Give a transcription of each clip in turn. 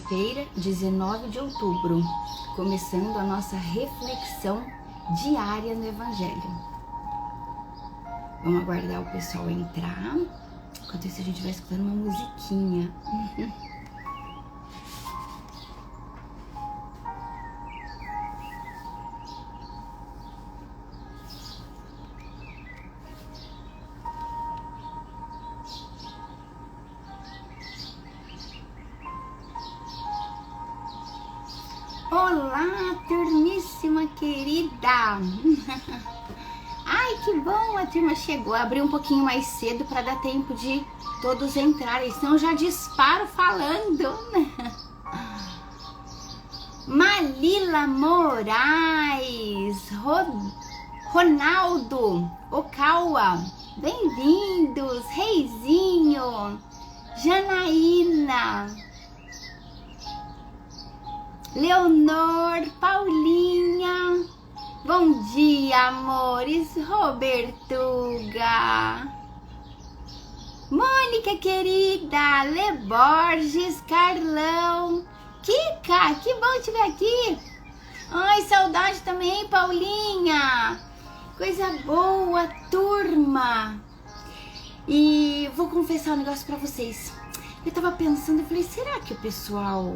quarta-feira, 19 de outubro, começando a nossa reflexão diária no Evangelho. Vamos aguardar o pessoal entrar. Enquanto isso, a gente vai escutando uma musiquinha. Olá, turmíssima querida! Ai, que bom, a turma chegou. Abri um pouquinho mais cedo para dar tempo de todos entrarem, senão eu já disparo falando. Malila Moraes, Ronaldo Okawa, bem-vindos, Reizinho, Janaína, Leonor, Paulinha, bom dia, amores, Robertuga, Mônica querida, Le Borges, Carlão, Kika, que bom te ver aqui. Ai, saudade também, Paulinha, coisa boa, turma. E vou confessar um negócio pra vocês. Eu tava pensando, eu falei, será que o pessoal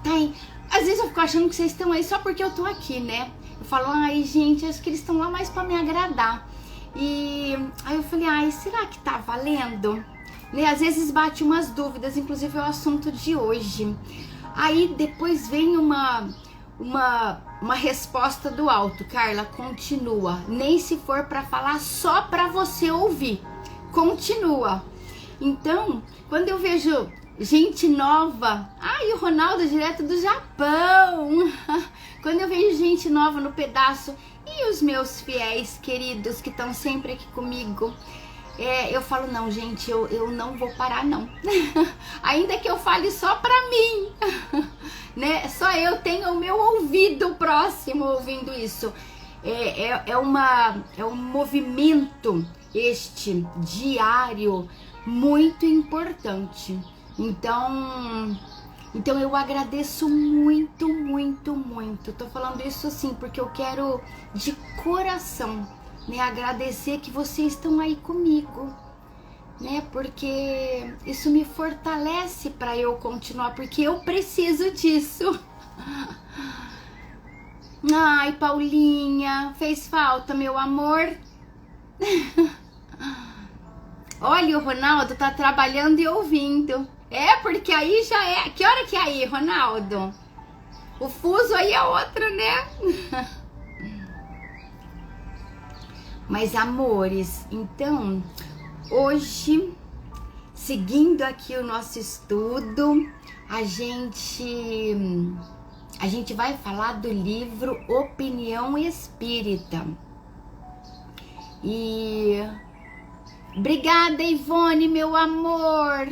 tá aí? Às vezes eu fico achando que vocês estão aí só porque eu tô aqui, né? Eu falo, ai gente, acho que eles estão lá mais pra me agradar. E aí eu falei, ai, será que tá valendo? Né? Às vezes bate umas dúvidas, inclusive é o assunto de hoje. Aí depois vem uma resposta do alto, Carla, continua. Nem se for pra falar só pra você ouvir, continua. Então, quando eu vejo gente nova, ai, o Ronaldo direto do Japão. Quando eu vejo gente nova no pedaço e os meus fiéis queridos que estão sempre aqui comigo, eu falo, não, gente, eu não vou parar, não. Ainda que eu fale só pra mim, né? Só eu tenho o meu ouvido próximo ouvindo isso. É um movimento este diário muito importante. Então eu agradeço muito, muito, muito. Tô falando isso assim porque eu quero de coração, né, agradecer que vocês estão aí comigo, né? Porque isso me fortalece para eu continuar, porque eu preciso disso. Ai, Paulinha, fez falta, meu amor. Olha, o Ronaldo tá trabalhando e ouvindo. Porque aí já é... Que hora que é aí, Ronaldo? O fuso aí é outro, né? Mas, amores, então, hoje, seguindo aqui o nosso estudo, a gente vai falar do livro Opinião Espírita. E... Obrigada, Ivone, meu amor.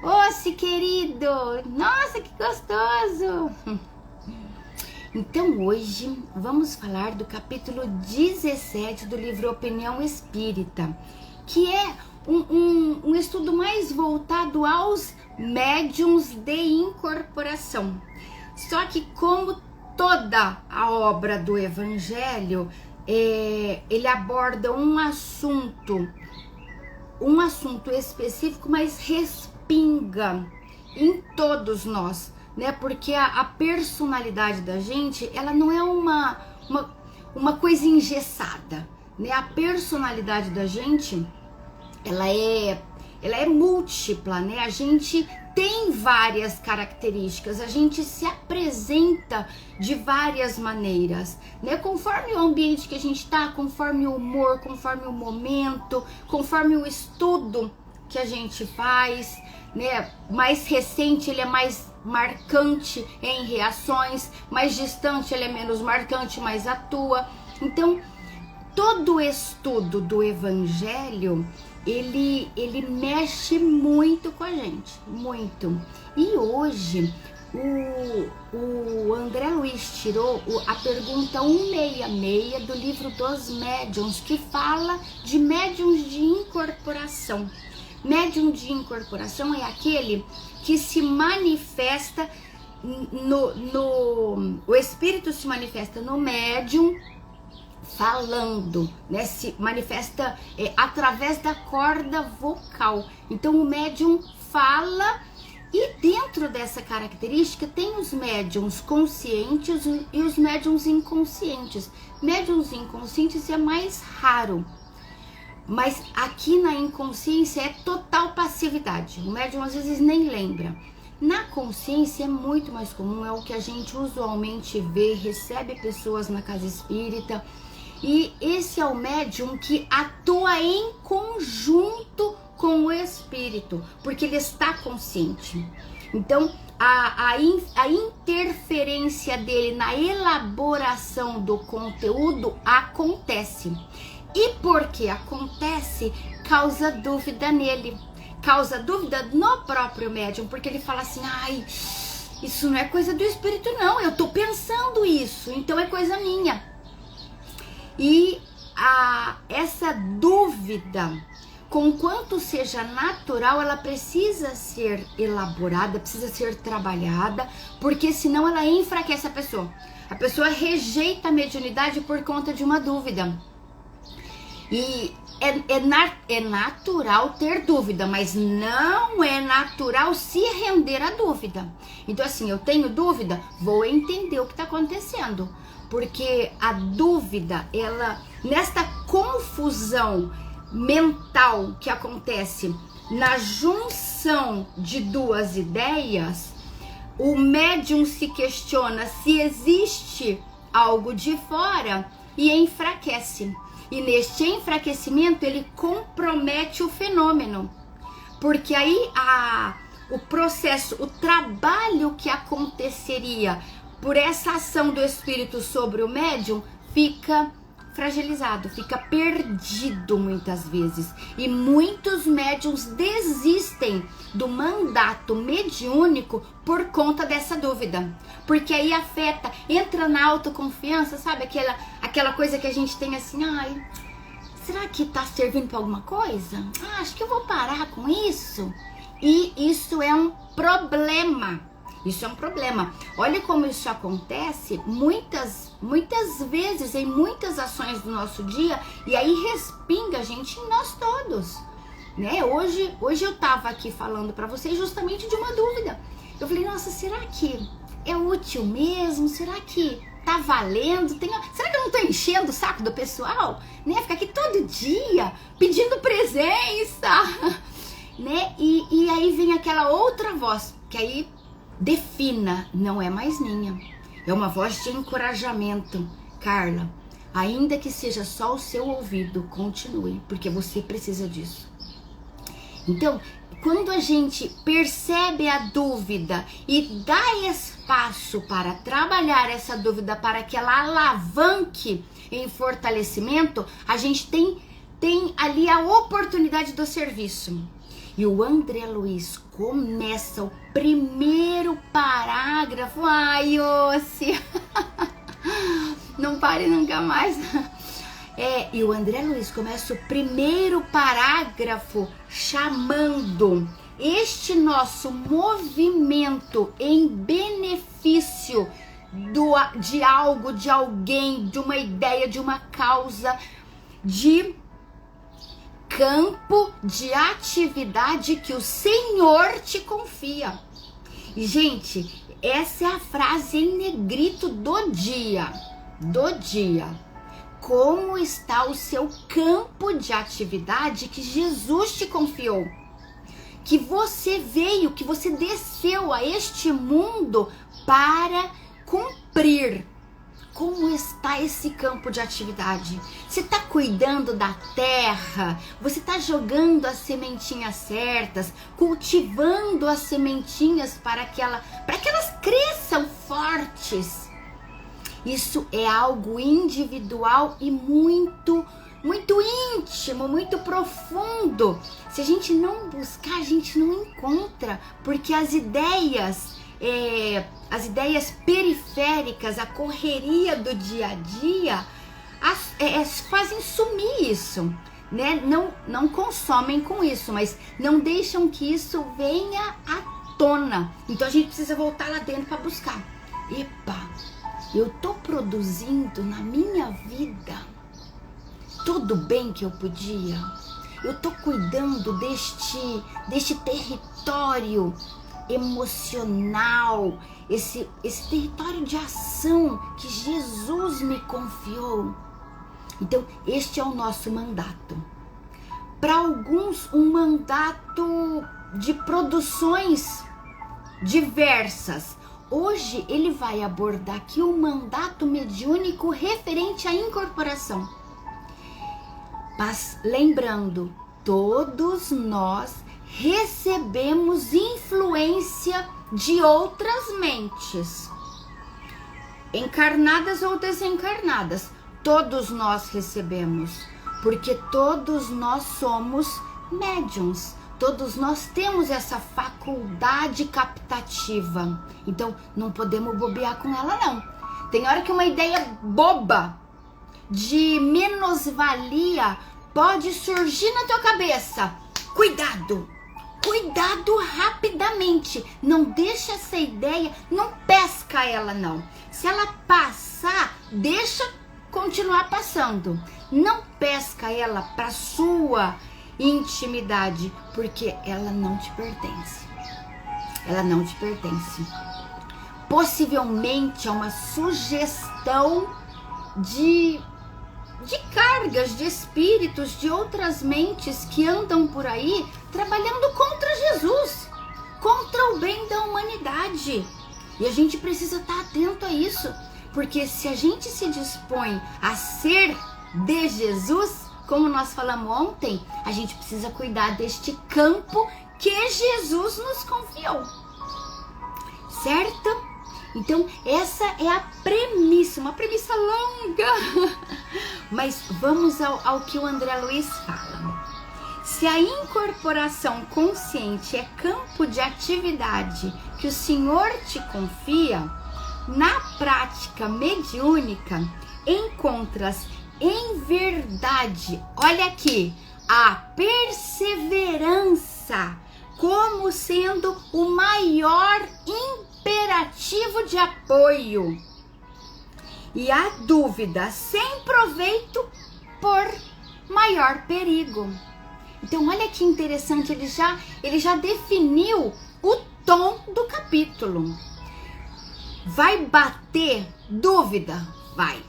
Oxe, querido. Nossa, que gostoso. Então, hoje, vamos falar do capítulo 17 do livro Opinião Espírita, que é um estudo mais voltado aos médiuns de incorporação. Só que, como toda a obra do Evangelho, ele aborda um assunto específico, mas respinga em todos nós, né? Porque a personalidade da gente, ela não é uma coisa engessada, né? A personalidade da gente, ela é múltipla, né? A gente tem várias características, a gente se apresenta de várias maneiras, né? Conforme o ambiente que a gente tá, conforme o humor, conforme o momento, conforme o estudo que a gente faz, né? Mais recente, ele é mais marcante em reações, mais distante, ele é menos marcante, mas atua. Então, todo o estudo do Evangelho, ele mexe muito com a gente, muito. E hoje o André Luiz tirou a pergunta 166 do livro dos médiuns, que fala de médiuns de incorporação. Médium de incorporação é aquele que se manifesta o espírito se manifesta no médium falando, né? Se manifesta através da corda vocal. Então o médium fala, e dentro dessa característica tem os médiums conscientes e os médiums inconscientes. Médiums inconscientes é mais raro, mas aqui na inconsciência é total passividade. O médium às vezes nem lembra. Na consciência é muito mais comum, é o que a gente usualmente vê, recebe pessoas na casa espírita, e esse é o médium que atua em conjunto com o espírito, porque ele está consciente. Então a interferência dele na elaboração do conteúdo acontece, e porque acontece, causa dúvida nele. Causa dúvida no próprio médium, porque ele fala assim, ai, isso não é coisa do espírito não, eu tô pensando isso, então é coisa minha. E essa dúvida, conquanto seja natural, ela precisa ser elaborada, precisa ser trabalhada, porque senão ela enfraquece a pessoa. A pessoa rejeita a mediunidade por conta de uma dúvida. E é natural ter dúvida, mas não é natural se render à dúvida. Então assim, eu tenho dúvida, vou entender o que está acontecendo. Porque a dúvida, ela, nesta confusão mental que acontece na junção de duas ideias, o médium se questiona se existe algo de fora e enfraquece. E neste enfraquecimento ele compromete o fenômeno, porque aí o processo, o trabalho que aconteceria por essa ação do espírito sobre o médium fica fragilizado, fica perdido muitas vezes. E muitos médiums desistem do mandato mediúnico por conta dessa dúvida. Porque aí afeta, entra na autoconfiança, sabe? Aquela coisa que a gente tem assim, ai, será que tá servindo para alguma coisa? Acho que eu vou parar com isso. E isso é um problema. Isso é um problema. Olha como isso acontece muitas vezes em muitas ações do nosso dia, e aí respinga, gente, em nós todos, né? Hoje eu tava aqui falando para vocês justamente de uma dúvida. Eu falei, nossa, será que é útil mesmo? Será que tá valendo? Será que eu não tô enchendo o saco do pessoal? Né? Ficar aqui todo dia pedindo presença, né? E aí vem aquela outra voz, que aí defina, não é mais minha. É uma voz de encorajamento. Carla, ainda que seja só o seu ouvido, continue, porque você precisa disso. Então, quando a gente percebe a dúvida e dá espaço para trabalhar essa dúvida, para que ela alavanque em fortalecimento, a gente tem ali a oportunidade do serviço. E o André Luiz começa o primeiro parágrafo. Ai, Ossi, não pare nunca mais. E o André Luiz começa o primeiro parágrafo chamando este nosso movimento em benefício de algo, de alguém, de uma ideia, de uma causa, de campo de atividade que o Senhor te confia. E, gente, essa é a frase em negrito do dia. Como está o seu campo de atividade que Jesus te confiou? Que você veio, que você desceu a este mundo para cumprir. Como está esse campo de atividade? Você está cuidando da terra? Você está jogando as sementinhas certas? Cultivando as sementinhas para que elas cresçam fortes? Isso é algo individual e muito íntimo, muito profundo. Se a gente não buscar, a gente não encontra, porque as ideias periféricas, a correria do dia a dia, fazem sumir isso. né, não consomem com isso, mas não deixam que isso venha à tona. Então a gente precisa voltar lá dentro para buscar. Epa, eu tô produzindo na minha vida tudo bem que eu podia? Eu tô cuidando deste território emocional, esse território de ação que Jesus me confiou. Então, este é o nosso mandato. Para alguns, um mandato de produções diversas. Hoje, ele vai abordar aqui o mandato mediúnico referente à incorporação. Mas, lembrando, todos nós recebemos influência de outras mentes, encarnadas ou desencarnadas. Todos nós recebemos, porque todos nós somos médiuns, todos nós temos essa faculdade captativa. Então não podemos bobear com ela não. Tem hora que uma ideia boba de menosvalia pode surgir na tua cabeça. Cuidado! Cuidado rapidamente. Não deixa essa ideia, não pesca ela não. Se ela passar, deixa continuar passando. Não pesca ela para sua intimidade, porque ela não te pertence. Ela não te pertence. Possivelmente é uma sugestão de cargas, de espíritos, de outras mentes que andam por aí trabalhando contra Jesus, contra o bem da humanidade. E a gente precisa estar atento a isso, porque se a gente se dispõe a ser de Jesus, como nós falamos ontem, a gente precisa cuidar deste campo que Jesus nos confiou, certo? Então essa é a premissa, uma premissa longa, mas vamos ao que o André Luiz fala. Se a incorporação consciente é campo de atividade que o Senhor te confia, na prática mediúnica encontras em verdade, olha aqui, a perseverança como sendo o maior imperativo de apoio, e a dúvida sem proveito por maior perigo. Então olha que interessante, ele já definiu o tom do capítulo. Vai bater dúvida? Vai,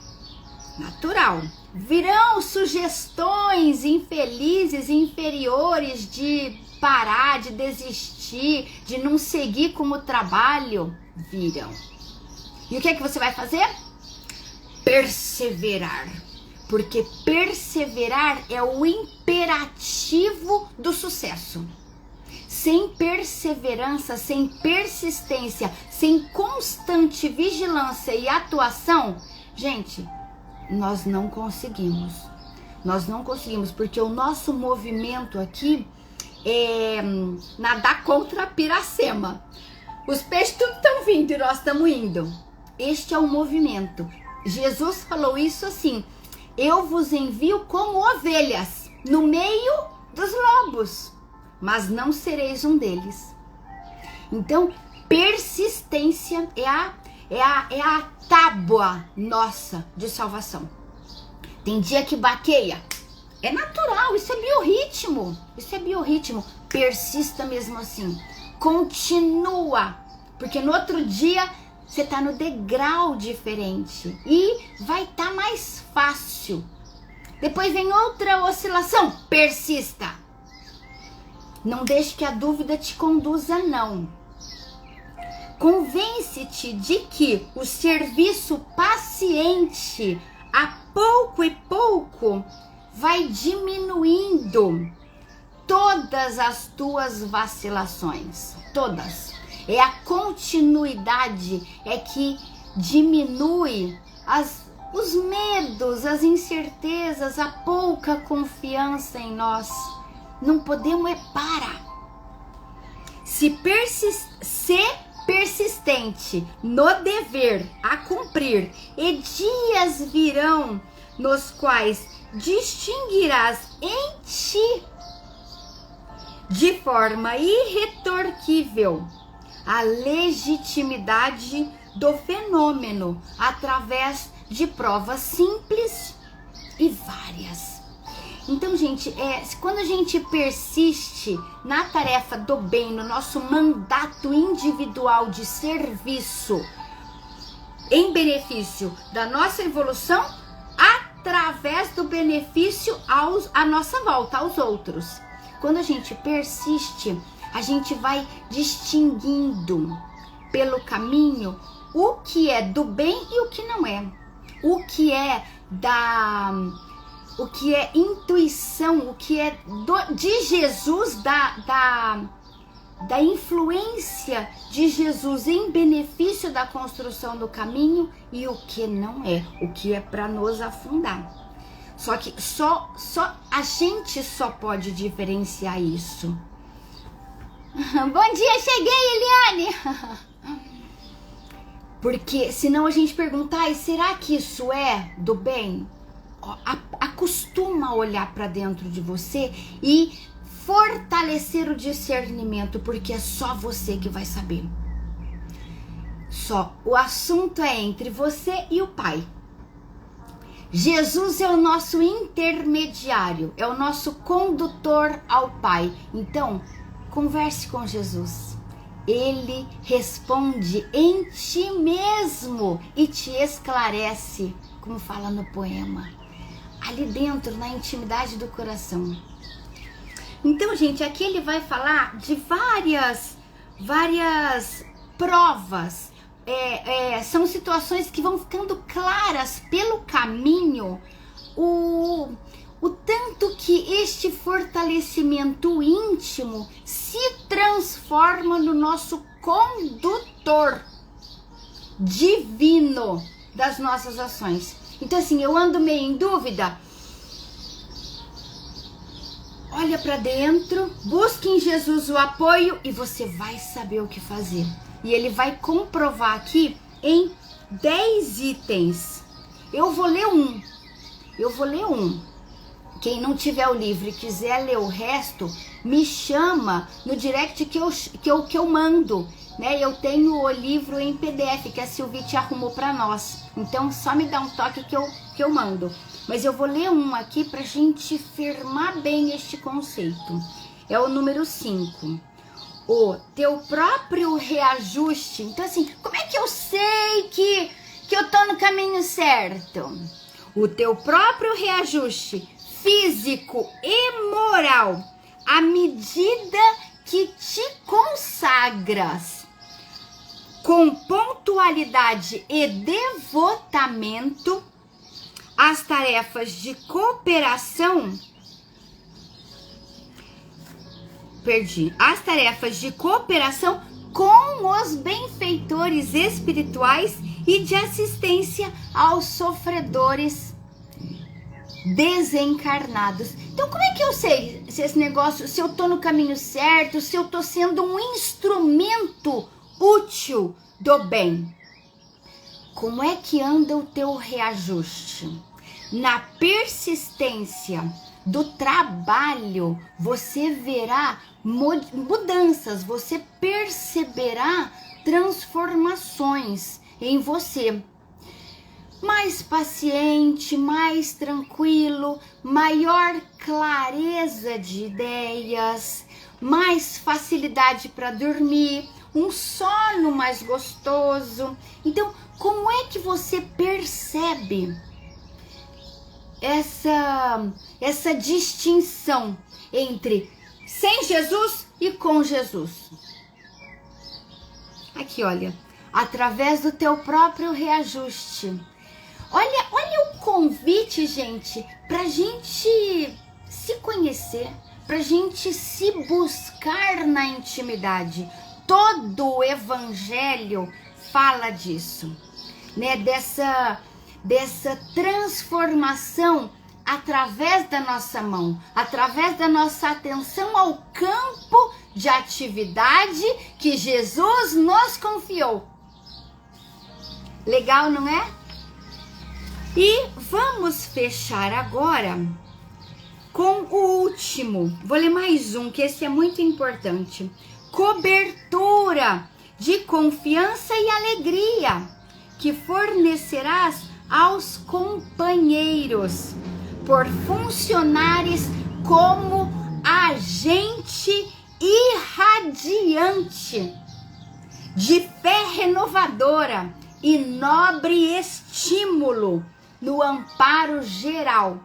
natural. Virão sugestões infelizes, inferiores de parar, de desistir, de não seguir como trabalho? Virão. E o que é que você vai fazer? Perseverar. Porque perseverar é o imperativo do sucesso. Sem perseverança, sem persistência, sem constante vigilância e atuação, gente, nós não conseguimos. Nós não conseguimos, porque o nosso movimento aqui é nadar contra a piracema. Os peixes tudo estão vindo e nós estamos indo. Este é o movimento. Jesus falou isso assim: eu vos envio como ovelhas no meio dos lobos, mas não sereis um deles. Então, persistência é a tábua nossa de salvação. Tem dia que baqueia, é natural, isso é biorritmo. Isso é biorritmo. Persista mesmo assim. Continua, porque no outro dia você tá no degrau diferente e vai estar mais fácil. Depois vem outra oscilação. Persista. Não deixe que a dúvida te conduza, não. Convence-te de que o serviço paciente, a pouco e pouco, vai diminuindo todas as tuas vacilações. Todas. É a continuidade é que diminui os medos, as incertezas, a pouca confiança em nós. Não podemos parar. Ser persistente no dever a cumprir, e dias virão nos quais distinguirás em ti, de forma irretorquível, a legitimidade do fenômeno através de provas simples e várias. Então, gente, quando a gente persiste na tarefa do bem, no nosso mandato individual de serviço, em benefício da nossa evolução, através do benefício à nossa volta, aos outros. Quando a gente persiste, a gente vai distinguindo pelo caminho o que é do bem e o que não é. O que é intuição, o que é de Jesus, da influência de Jesus em benefício da construção do caminho, e o que não é, o que é para nos afundar. Só que a gente só pode diferenciar isso. Bom dia, cheguei, Eliane! Porque senão a gente pergunta, será que isso é do bem? Acostuma a olhar para dentro de você e fortalecer o discernimento, porque é só você que vai saber. O assunto é entre você e o Pai. Jesus é o nosso intermediário, é o nosso condutor ao Pai. Então, converse com Jesus. Ele responde em ti mesmo e te esclarece, como fala no poema, ali dentro, na intimidade do coração. Então, gente, aqui ele vai falar de várias provas. São situações que vão ficando claras pelo caminho, o tanto que este fortalecimento íntimo se transforma no nosso condutor divino das nossas ações. Então, assim, eu ando meio em dúvida, olha para dentro, busque em Jesus o apoio e você vai saber o que fazer. E ele vai comprovar aqui em 10 itens. Eu vou ler um. Quem não tiver o livro e quiser ler o resto, me chama no direct que eu mando, né? Eu tenho o livro em PDF que a Silvite arrumou para nós. Então, só me dá um toque que eu mando. Mas eu vou ler um aqui pra gente firmar bem este conceito. É o número 5. O teu próprio reajuste. Então, assim, como é que eu sei que eu tô no caminho certo? O teu próprio reajuste físico e moral, à medida que te consagras com pontualidade e devotamento às tarefas de cooperação. As tarefas de cooperação com os benfeitores espirituais e de assistência aos sofredores desencarnados. Então, como é que eu sei se esse negócio, se eu tô no caminho certo, se eu tô sendo um instrumento útil do bem? Como é que anda o teu reajuste? Na persistência do trabalho, você verá mudanças, você perceberá transformações em você. Mais paciente, mais tranquilo, maior clareza de ideias, mais facilidade para dormir, um sono mais gostoso. Então, como é que você percebe essa distinção entre sem Jesus e com Jesus? Aqui, olha, através do teu próprio reajuste. Olha o convite, gente, pra gente se conhecer, pra gente se buscar na intimidade. Todo o evangelho fala disso, né? Dessa transformação através da nossa mão, através da nossa atenção ao campo de atividade que Jesus nos confiou. Legal, não é? E vamos fechar agora com o último. Vou ler mais um, que esse é muito importante. Cobertura de confiança e alegria que fornecerás aos companheiros, por funcionares como agente irradiante de fé renovadora e nobre estímulo no amparo geral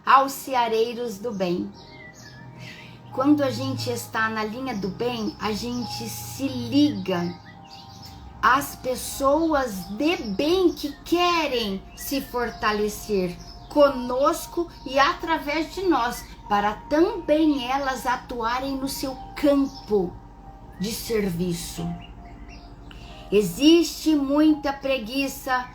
aos seareiros do bem. Quando a gente está na linha do bem, a gente se liga às pessoas de bem que querem se fortalecer conosco e através de nós, para também elas atuarem no seu campo de serviço. Existe muita preguiça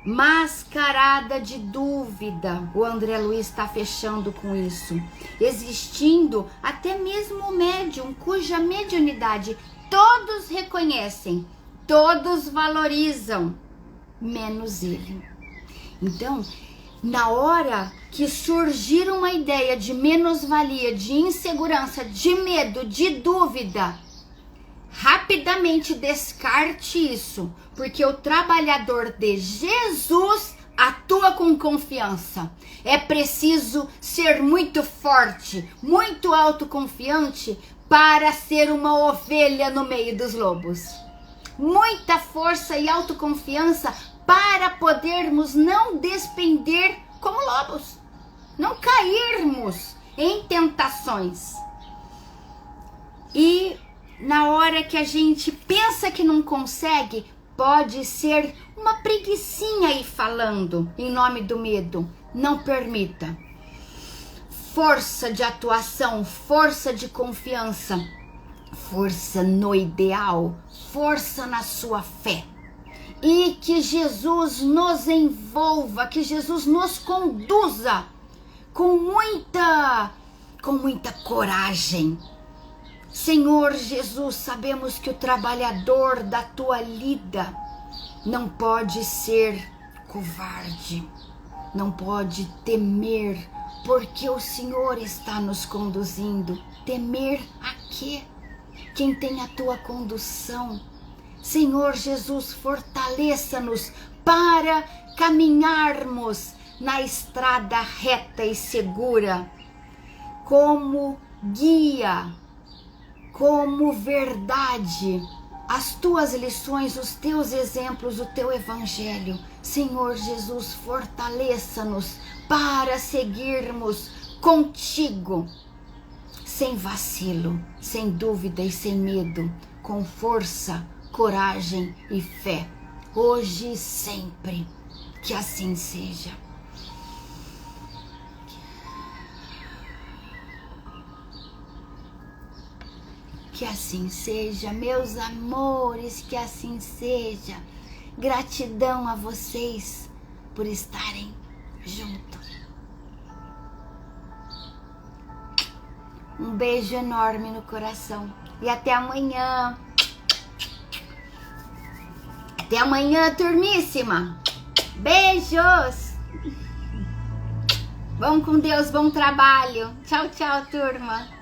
mascarada de dúvida. O André Luiz está fechando com isso. Existindo até mesmo o médium, cuja mediunidade todos reconhecem, todos valorizam, menos ele. Então, na hora que surgir uma ideia de menos-valia, de insegurança, de medo, de dúvida, rapidamente descarte isso, porque o trabalhador de Jesus atua com confiança. É preciso ser muito forte, muito autoconfiante para ser uma ovelha no meio dos lobos. Muita força e autoconfiança para podermos não despender como lobos, não cairmos em tentações. E na hora que a gente pensa que não consegue, pode ser uma preguicinha aí falando em nome do medo. Não permita. Força de atuação, força de confiança, força no ideal, força na sua fé. E que Jesus nos envolva, que Jesus nos conduza com muita coragem. Senhor Jesus, sabemos que o trabalhador da tua lida não pode ser covarde, não pode temer, porque o Senhor está nos conduzindo. Temer a quê? Quem tem a tua condução? Senhor Jesus, fortaleça-nos para caminharmos na estrada reta e segura, como guia, como verdade, as tuas lições, os teus exemplos, o teu evangelho. Senhor Jesus, fortaleça-nos para seguirmos contigo, sem vacilo, sem dúvida e sem medo, com força, coragem e fé, hoje e sempre. Que assim seja. Que assim seja, meus amores, que assim seja. Gratidão a vocês por estarem junto. Um beijo enorme no coração e até amanhã. Até amanhã, turmíssima. Beijos. Vão com Deus, bom trabalho. Tchau, tchau, turma.